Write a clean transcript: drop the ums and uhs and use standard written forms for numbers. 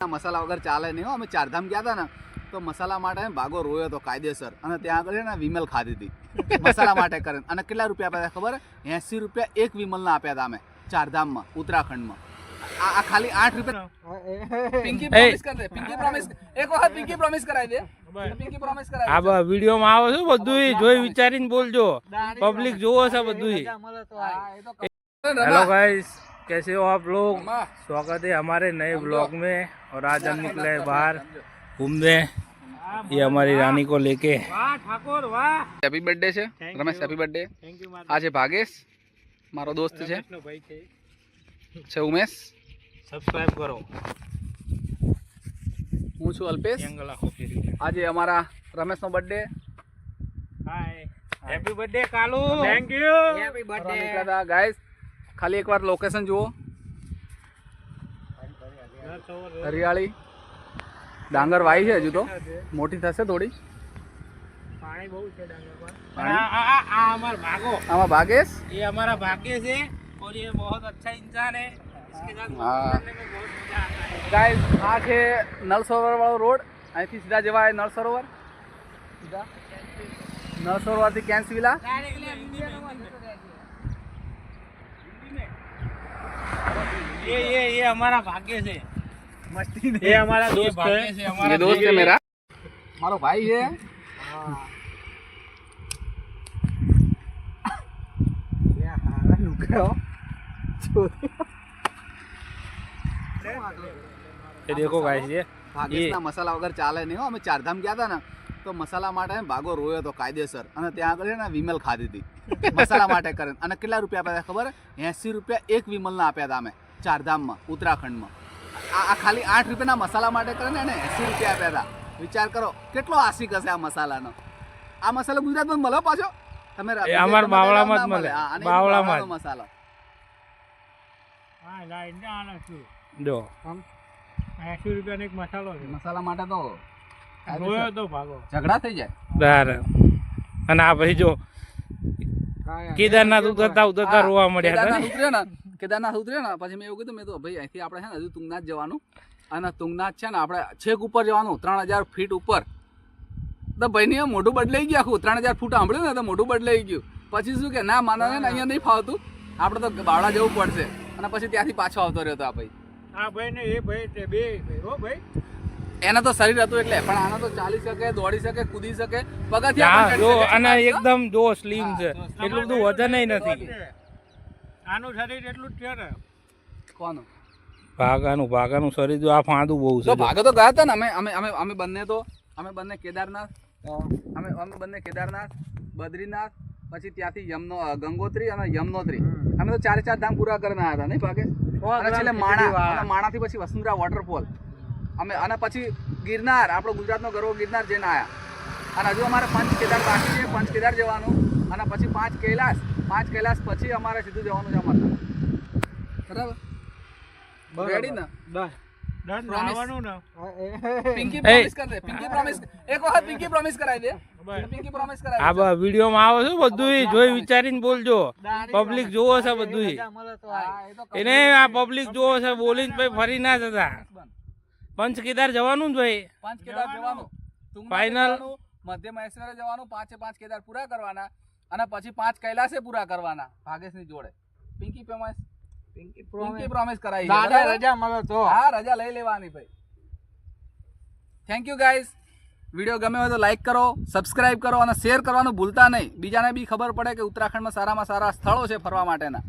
મસાલા વગર ચાલે નહીં હો. અમે ચારધામ ગયા હતા ને તો મસાલા માટે ભાગો રોયો હતો કાયદેસર, અને ત્યાં આગળ છે ને વિમલ ખાધી હતી મસાલા માટે કરીને. અને કેટલા રૂપિયા આપ્યા હતા ખબર? 80 રૂપિયા એક વિમલના આપ્યા હતા અમે ચારધામમાં ઉત્તરાખંડમાં. આ ખાલી 8 રૂપિયા. પિંકી પ્રોમિસ કર દે, પિંકી પ્રોમિસ એક વખત પિંકી પ્રોમિસ કરાવી દે. પિંકી પ્રોમિસ કરાવી. આ વિડીયોમાં આવો છો બધું જોઈ વિચારીને બોલજો, પબ્લિક જોવો છે બધું. हेलो गाइस, कैसे हो आप लोग? स्वागत है हमारे नए ब्लॉग में। और आज हम निकले हैं बाहर घूमने, ये हमारी रानी को लेके। ઠાકોર વાહ, હેપી બર્થડે છે રમેશ, હેપી બર્થડે. આ છે ભાગેશ, મારો દોસ્ત છે. છે ઉમેશ. સબસ્ક્રાઇબ કરો. હું છું અલ્પેશ. આજે અમારા રમેશનો birthday. Hi, happy birthday Kalu. Thank you. Happy birthday guys. ખાલી એકવાર લોકેશન જુઓ, હરિયાળી. ડાંગર વાઈ છે, હજુ તો મોટી થશે થોડી. પાણી બહુ છે ડાંગર પર. हमारा भागो, આમાં ભાગેશ. ये हमारा भाग्य है और ये बहुत अच्छा इंसान है, इसके साथ करने में बहुत मजा आता है। ગાઈસ, આ છે નળ સરોવર વાળો રોડ. અહીંથી સીધા જવાય નળ સરોવર. સીધા નળ સરોવરથી કેન્સ વિલા. ये हमारा भाग्य से मस्ती नहीं, ये हमारा दोस्त है, ये दोस्त है मेरा, मारो भाई है. ये देखो गाइस, ये ભાગેશના મસાલા વગર ચાલે નહીં હો. અમે ચારધામ ગયા હતા ને તો મસાલા માટે ભાગો રોયો હતો કાયદેસર, અને ત્યાં આગળ છે ને વિમલ ખાધી હતી મસાલા માટે કરીને. અને કેટલા રૂપિયા આપ્યા હતા ખબર? 80 રૂપિયા એક વિમલના આપ્યા હતા અમે ચારધામમાં ઉત્તરાખંડમાં. આ ખાલી 8 રૂપિયાના મસાલા માટે કરીને એને 80 રૂપિયા આપ્યા હતા. વિચાર કરો કેટલો આશિક હશે આ મસાલાનો. આ મસાલો ગુજરાતમાં મળે પાછો? તમે અમાર બાવળામાં જ મળે. બાવળામાં મસાલો. હા, લાઈન આના શું જો 80 રૂપિયાનો એક મસાલો છે. મસાલા માટે તો રોયો તો ભાગો, ઝઘડા થઈ જાય. બરાબર. અને આ ભાઈ જો કેદારનાથ ઉતરતા રોવા મળ્યા હતા ને. કેદારનાથ ઉતર્યો ને પછી મેં એવું કીધું, મેં તો ભાઈ અહીંથી આપણે છે ને હજુ તુંગનાથ જવાનું, અને તુંગનાથ છે ને આપણે છેક ઉપર જવાનું 3000 ફીટ ઉપર. તો ભાઈની મોઢું બદલાઈ ગયું આખું. 3000 ફૂટ સાંભળ્યું ને તો મોઢું બદલાઈ ગયું. પછી શું કે ના માનો ને અહીંયા નહીં ફાવતું, આપણે તો બાવળા જવું પડશે. અને પછી ત્યાંથી પાછો આવતો રહ્યો હતો આ ભાઈ. હા ભાઈ ને એ ભાઈ બે હો ભાઈ. એના તો શરીર હતું એટલે, પણ આના તો ચાલી શકે, દોડી શકે, કૂદી શકે, પગથિયા. અને એકદમ જો સ્લિમ છે, એટલું બધું વજન નથી. આનું શરીર એટલું જ છે ને. કોનું? ભાગાનું શરીર જો આ ફાંદું બહુ છે. તો ભાગે તો ગયા હતા ને અમે બંને કેદારનાથ, અમે બંને કેદારનાથ, બદ્રીનાથ, પછી ત્યાંથી ગંગોત્રી અને યમનોત્રી. અમે તો 4 ધામ પૂરા કરીને આવ્યા હતા નહીં ભાગે? અને છેલ્લે માણાથી પછી વસુંધરા વોટરફોલ અમે, અને પછી ગિરનાર, આપણો ગુજરાતનો ગર્વ ગિરનાર જઈને આવ્યા. અને હજુ અમારે 5 કેદાર બાકી છે. 5 કેદાર જવાનું, અને પછી 5 કૈલાસ પછી અમારે સીધું જવાનું છે અમરનાથ. બરાબર? રેડી ને? પિંકી પ્રોમિસ કર દે, પિંકી પ્રોમિસ એક વખત પિંકી પ્રોમિસ કરાવી દે. પિંકી પ્રોમિસ કરાવી. આ વિડીયોમાં આવો છો બધું જોઈ વિચારીને બોલજો, પબ્લિક જોવો છે બધું. એને આ પબ્લિક જોવો છે, બોલીને પછી ફરી ના જતા. પંચ કેદાર જવાનું જ ભાઈ. 5 કેદાર જવાનું ફાઇનલ. મધ્ય મહેશ્વરે જવાનું, 5 કેદાર પૂરા કરવાના, અને પછી 5 કૈલાસે પૂરા કરવાના ભાગેશની જોડે. પિંકી પ્રોમિસ કરાવી. રજા મળે તો હા, રજા લઈ લેવાની ભાઈ. Thank you guys. વિડીયો ગમે હોય તો લાઈક કરો, સબસ્ક્રાઇબ કરો, અને શેર કરવાનું ભૂલતા નહીં. બીજાને બી ખબર પડે કે ઉત્તરાખંડમાં સારામાં સારા સ્થળો છે ફરવા માટેના.